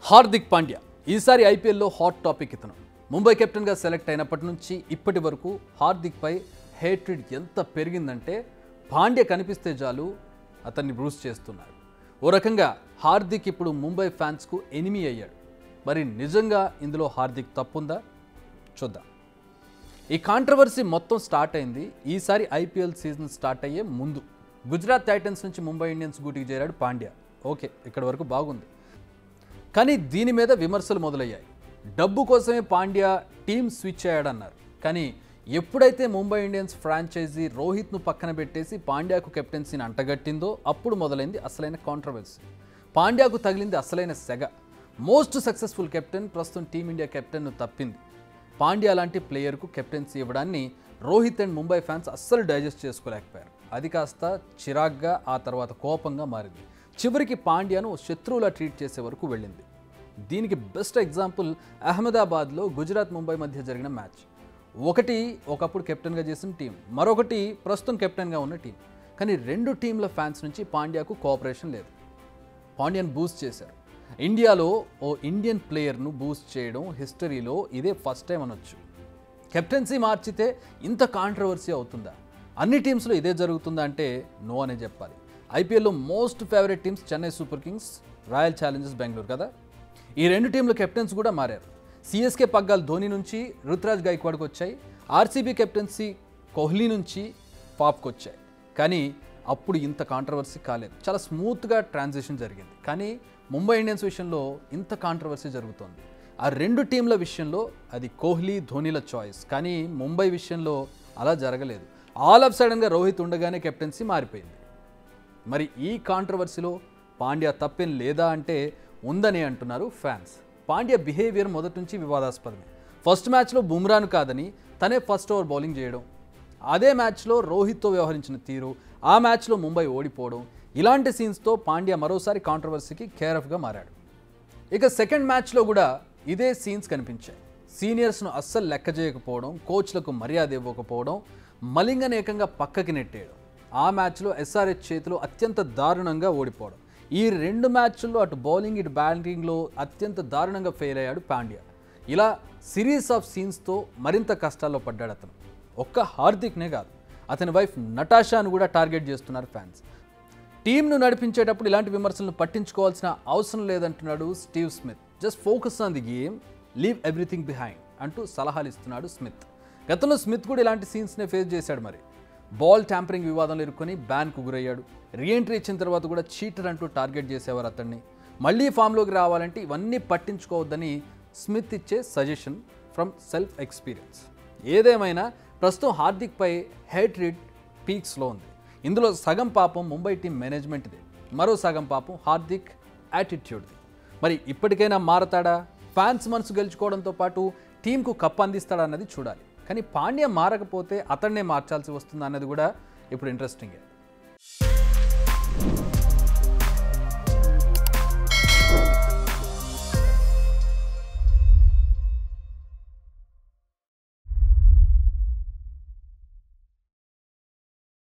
హార్దిక్ పాండ్యా ఈసారి ఐపీఎల్లో hot topic ఇతను. ముంబై కెప్టెన్గా సెలెక్ట్ అయినప్పటి నుంచి ఇప్పటి వరకు హార్దిక్పై హేట్రిడ్ ఎంత పెరిగిందంటే పాండ్యా కనిపిస్తే చాలు అతన్ని బ్రూస్ చేస్తున్నారు. ఓ రకంగా హార్దిక్ ఇప్పుడు ముంబై ఫ్యాన్స్కు ఎనిమీ అయ్యాడు. మరి నిజంగా ఇందులో హార్దిక్ తప్పుందా? చూద్దాం. ఈ కాంట్రవర్సీ మొత్తం స్టార్ట్ అయింది ఈసారి ఐపీఎల్ సీజన్ స్టార్ట్ అయ్యే ముందు. గుజరాత్ టైటన్స్ నుంచి ముంబై ఇండియన్స్ గూటికి చేరాడు పాండ్యా. ఓకే, ఇక్కడ వరకు బాగుంది. కానీ దీని మీద విమర్శలు మొదలయ్యాయి. డబ్బు కోసమే పాండ్యా టీమ్ స్విచ్ అయ్యాడన్నారు. కానీ ఎప్పుడైతే ముంబై ఇండియన్స్ ఫ్రాంచైజీ రోహిత్ను పక్కన పెట్టేసి పాండ్యాకు కెప్టెన్సీని అంటగట్టిందో అప్పుడు మొదలైంది అసలైన కాంట్రవర్సీ. పాండ్యాకు తగిలింది అసలైన సెగ. మోస్ట్ సక్సెస్ఫుల్ కెప్టెన్ ప్రస్తుతం టీమిండియా కెప్టెన్ను తప్పింది. పాండ్యా లాంటి ప్లేయర్కు కెప్టెన్సీ ఇవ్వడాన్ని రోహిత్ అండ్ ముంబై ఫ్యాన్స్ అస్సలు డైజెస్ట్ చేసుకోలేకపోయారు. అది కాస్త చిరాగ్గా ఆ తర్వాత కోపంగా మారింది. చివరికి పాండ్యాను శత్రువులా ట్రీట్ చేసే వరకు వెళ్ళింది. దీనికి బెస్ట్ ఎగ్జాంపుల్ అహ్మదాబాద్లో గుజరాత్ ముంబై మధ్య జరిగిన మ్యాచ్. ఒకటి ఒకప్పుడు కెప్టెన్గా చేసిన టీం, మరొకటి ప్రస్తుతం కెప్టెన్గా ఉన్న టీం. కానీ రెండు టీంల ఫ్యాన్స్ నుంచి పాండ్యాకు కోఆపరేషన్ లేదు. పాండ్యాను బూస్ట్ చేశారు. ఇండియాలో ఓ ఇండియన్ ప్లేయర్ను బూస్ట్ చేయడం హిస్టరీలో ఇదే ఫస్ట్ టైం అనొచ్చు. కెప్టెన్సీ మార్చితే ఇంత కాంట్రవర్సీ అవుతుందా? అన్ని టీమ్స్లో ఇదే జరుగుతుందా అంటే నో అనే చెప్పాలి. ఐపీఎల్లో most favourite teams Chennai super Kings, royal Challengers Bengaluru కదా. ఈ రెండు టీంల కెప్టెన్స్ కూడా మారారు. సిఎస్కే పగ్గాలు ధోని నుంచి రుతురాజ్ గైక్వాడ్కి వచ్చాయి. ఆర్సీబీ కెప్టెన్సీ కోహ్లీ నుంచి పాప్కి వచ్చాయి. కానీ అప్పుడు ఇంత కాంట్రవర్సీ కాలేదు. చాలా స్మూత్గా ట్రాన్సిషన్ జరిగింది. కానీ ముంబై ఇండియన్స్ విషయంలో ఇంత కాంట్రవర్సీ జరుగుతోంది. ఆ రెండు టీంల విషయంలో అది కోహ్లీ ధోనీల చాయిస్. కానీ ముంబై విషయంలో అలా జరగలేదు. ఆల్ ఆఫ్ సడన్గా రోహిత్ ఉండగానే కెప్టెన్సీ మారిపోయింది. మరి ఈ కాంట్రవర్సీలో పాండ్యా తప్పేం లేదా అంటే ఉందని అంటున్నారు ఫ్యాన్స్. పాండ్యా బిహేవియర్ మొదటి నుంచి వివాదాస్పదమే. ఫస్ట్ మ్యాచ్లో బుమ్రాను కాదని తనే ఫస్ట్ ఓవర్ బౌలింగ్ చేయడం, అదే మ్యాచ్లో రోహిత్తో వ్యవహరించిన తీరు, ఆ మ్యాచ్లో ముంబై ఓడిపోవడం, ఇలాంటి సీన్స్తో పాండ్యా మరోసారి కాంట్రవర్సీకి కేర్ఆఫ్గా మారాడు. ఇక సెకండ్ మ్యాచ్లో కూడా ఇదే సీన్స్ కనిపించాయి. సీనియర్స్ను అస్సలు లెక్క చేయకపోవడం, కోచ్లకు మర్యాద ఇవ్వకపోవడం, మలింగని ఏకంగా పక్కకి నెట్టేయడం, ఆ మ్యాచ్లో ఎస్ఆర్హెచ్ చేతిలో అత్యంత దారుణంగా ఓడిపోవడం. ఈ రెండు మ్యాచ్ల్లో అటు బౌలింగ్ ఇటు బ్యాటింగ్లో అత్యంత దారుణంగా ఫెయిల్ అయ్యాడు పాండ్యా. ఇలా సిరీస్ ఆఫ్ సీన్స్తో మరింత కష్టాల్లో పడ్డాడు అతను. ఒక్క హార్దిక్నే కాదు, అతని వైఫ్ నటాషాను కూడా టార్గెట్ చేస్తున్నారు ఫ్యాన్స్. టీంను నడిపించేటప్పుడు ఇలాంటి విమర్శలను పట్టించుకోవాల్సిన అవసరం లేదంటున్నాడు Steve Smith. Just focus on the game, leave everything behind అంటూ సలహాలు ఇస్తున్నాడు స్మిత్. గతంలో స్మిత్ కూడా ఇలాంటి సీన్స్నే ఫేస్ చేశాడు. మరి బాల్ ట్యాంపరింగ్ వివాదంలో ఇరుక్కొని బ్యాన్కు గురయ్యాడు. రీఎంట్రీ ఇచ్చిన తర్వాత కూడా చీటర్ అంటూ టార్గెట్ చేసేవారు అతన్ని. మళ్ళీ ఫామ్లోకి రావాలంటే ఇవన్నీ పట్టించుకోవద్దని స్మిత్ ఇచ్చే సజెషన్ ఫ్రమ్ సెల్ఫ్ ఎక్స్పీరియన్స్. ఏదేమైనా ప్రస్తుతం హార్దిక్పై హేట్రిడ్ పీక్స్లో ఉంది. ఇందులో సగం పాపం ముంబై టీం మేనేజ్మెంట్దే, మరో సగం పాపం హార్దిక్ యాటిట్యూడ్ది. మరి ఇప్పటికైనా మారతాడా? ఫ్యాన్స్ మనసు గెలుచుకోవడంతో పాటు టీంకు కప్ అందిస్తాడా అన్నది చూడాలి. కానీ పాండ్యా మారకపోతే అతన్నే మార్చాల్సి వస్తుందా అన్నది కూడా ఇప్పుడు ఇంట్రెస్టింగే.